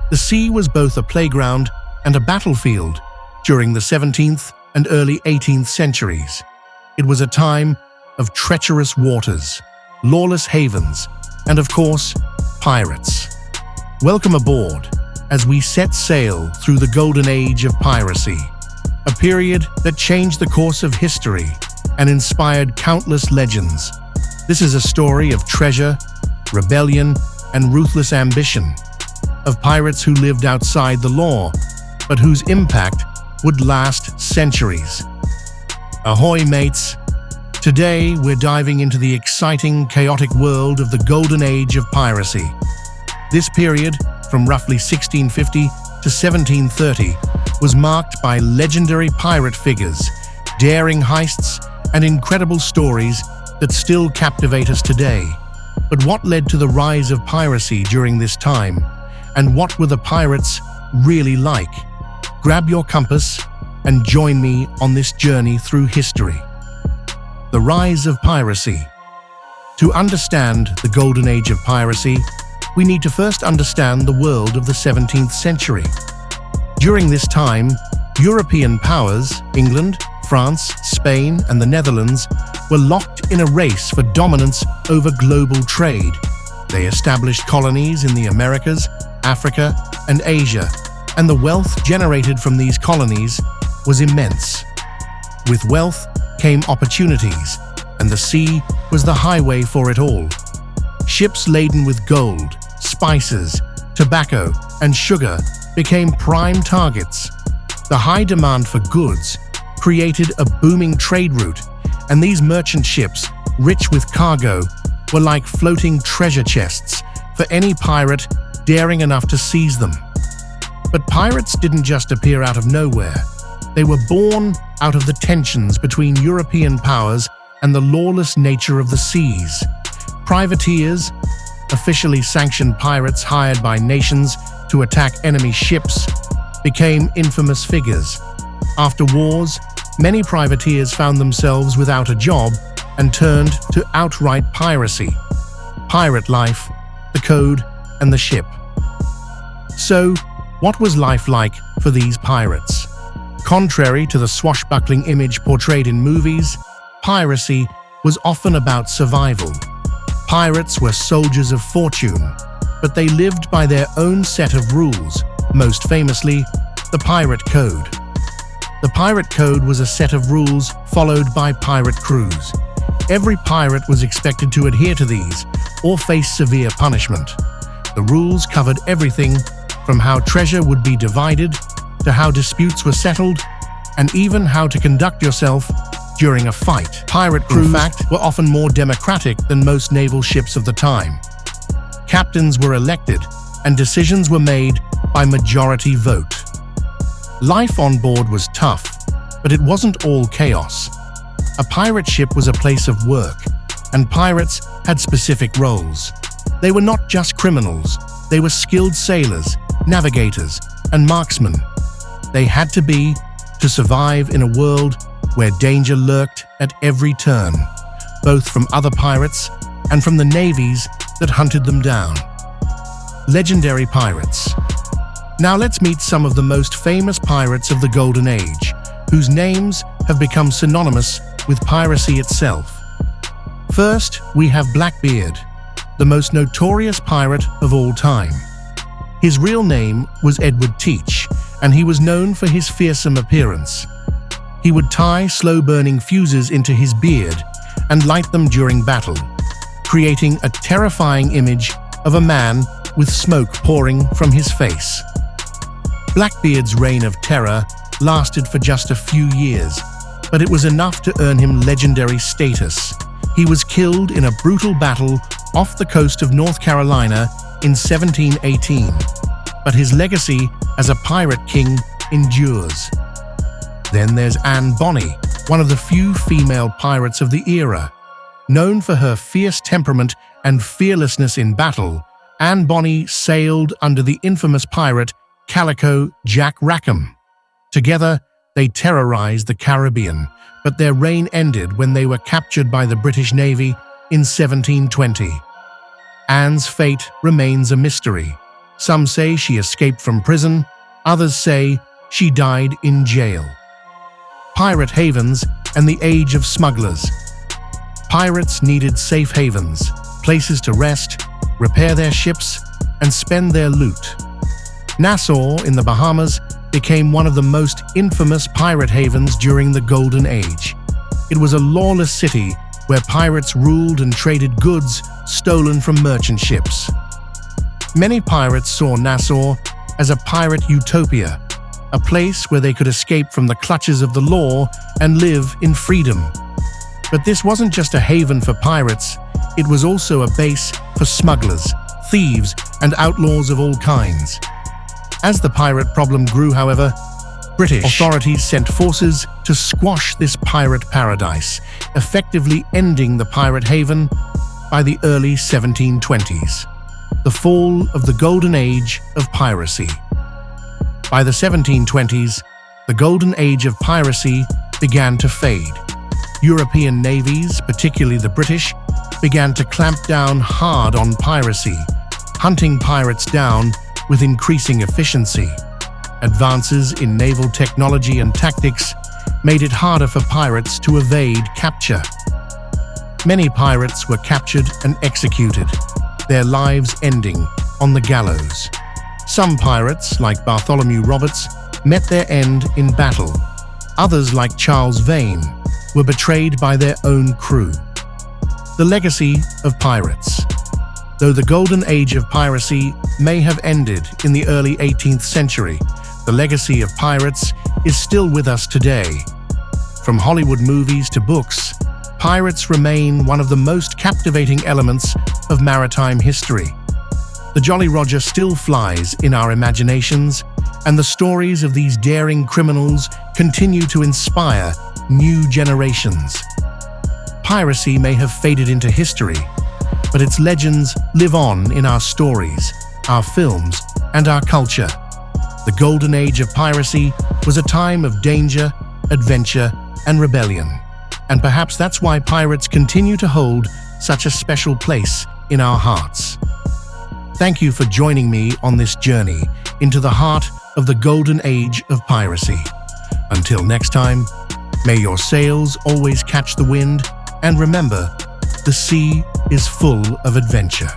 The sea was both a playground and a battlefield during the 17th and early 18th centuries. It was a time of treacherous waters, lawless havens, and of course, pirates. Welcome aboard as we set sail through the golden age of piracy, a period that changed the course of history and inspired countless legends. This is a story of treasure, rebellion, and ruthless ambition, of pirates who lived outside the law, but whose impact would last centuries. Ahoy, mates! Today, we're diving into the exciting, chaotic world of the golden age of piracy. This period, from roughly 1650 to 1730, was marked by legendary pirate figures, daring heists, and incredible stories that still captivate us today. But what led to the rise of piracy during this time? And what were the pirates really like? Grab your compass and join me on this journey through history. The rise of piracy. To understand the golden age of piracy, we need to first understand the world of the 17th century. During this time, European powers, England, France, Spain, and the Netherlands, were locked in a race for dominance over global trade. They established colonies in the Americas, Africa, and Asia, and the wealth generated from these colonies was immense. With wealth came opportunities, and the sea was the highway for it all. Ships laden with gold, spices, tobacco, and sugar became prime targets. The high demand for goods created a booming trade route, and these merchant ships, rich with cargo, were like floating treasure chests for any pirate daring enough to seize them. But pirates didn't just appear out of nowhere. They were born out of the tensions between European powers and the lawless nature of the seas. Privateers, officially sanctioned pirates hired by nations to attack enemy ships, became infamous figures. After wars, many privateers found themselves without a job and turned to outright piracy. Pirate life, the code, and the ship. So, what was life like for these pirates? Contrary to the swashbuckling image portrayed in movies, piracy was often about survival. Pirates were soldiers of fortune, but they lived by their own set of rules, most famously, the Pirate Code. The Pirate Code was a set of rules followed by pirate crews. Every pirate was expected to adhere to these or face severe punishment. The rules covered everything from how treasure would be divided to how disputes were settled and even how to conduct yourself during a fight. Pirate crews, in fact, were often more democratic than most naval ships of the time. Captains were elected and decisions were made by majority vote. Life on board was tough, but it wasn't all chaos. A pirate ship was a place of work, and pirates had specific roles. They were not just criminals, they were skilled sailors, navigators, and marksmen. They had to be to survive in a world where danger lurked at every turn, both from other pirates and from the navies that hunted them down. Legendary pirates. Now let's meet some of the most famous pirates of the Golden Age, whose names have become synonymous with piracy itself. First, we have Blackbeard, the most notorious pirate of all time. His real name was Edward Teach, and he was known for his fearsome appearance. He would tie slow-burning fuses into his beard and light them during battle, creating a terrifying image of a man with smoke pouring from his face. Blackbeard's reign of terror lasted for just a few years, but it was enough to earn him legendary status. He was killed in a brutal battle off the coast of North Carolina in 1718, but his legacy as a pirate king endures. Then there's Anne Bonny, one of the few female pirates of the era. Known for her fierce temperament and fearlessness in battle, Anne Bonny sailed under the infamous pirate Calico Jack Rackham. Together, they terrorized the Caribbean, but their reign ended when they were captured by the British Navy in 1720. Anne's fate remains a mystery, Some say she escaped from prison, others say she died in jail. Pirate havens and the age of smugglers. Pirates needed safe havens, places to rest, repair their ships, and spend their loot. Nassau in the Bahamas became one of the most infamous pirate havens during the Golden Age. It was a lawless city where pirates ruled and traded goods stolen from merchant ships. Many pirates saw Nassau as a pirate utopia, a place where they could escape from the clutches of the law and live in freedom. But this wasn't just a haven for pirates, it was also a base for smugglers, thieves, and outlaws of all kinds. As the pirate problem grew, however, British authorities sent forces to squash this pirate paradise, effectively ending the pirate haven by the early 1720s, the fall of the Golden Age of piracy. By the 1720s, the Golden Age of piracy began to fade. European navies, particularly the British, began to clamp down hard on piracy, hunting pirates down with increasing efficiency. Advances in naval technology and tactics made it harder for pirates to evade capture. Many pirates were captured and executed, their lives ending on the gallows. Some pirates, like Bartholomew Roberts, met their end in battle. Others, like Charles Vane, were betrayed by their own crew. The legacy of pirates. Though the Golden Age of piracy may have ended in the early 18th century, the legacy of pirates is still with us today. From Hollywood movies to books, pirates remain one of the most captivating elements of maritime history. The Jolly Roger still flies in our imaginations, and the stories of these daring criminals continue to inspire new generations. Piracy may have faded into history, but its legends live on in our stories, our films, and our culture. The Golden Age of piracy was a time of danger, adventure, and rebellion. And perhaps that's why pirates continue to hold such a special place in our hearts. Thank you for joining me on this journey into the heart of the Golden Age of piracy. Until next time, may your sails always catch the wind, and remember, the sea is full of adventure.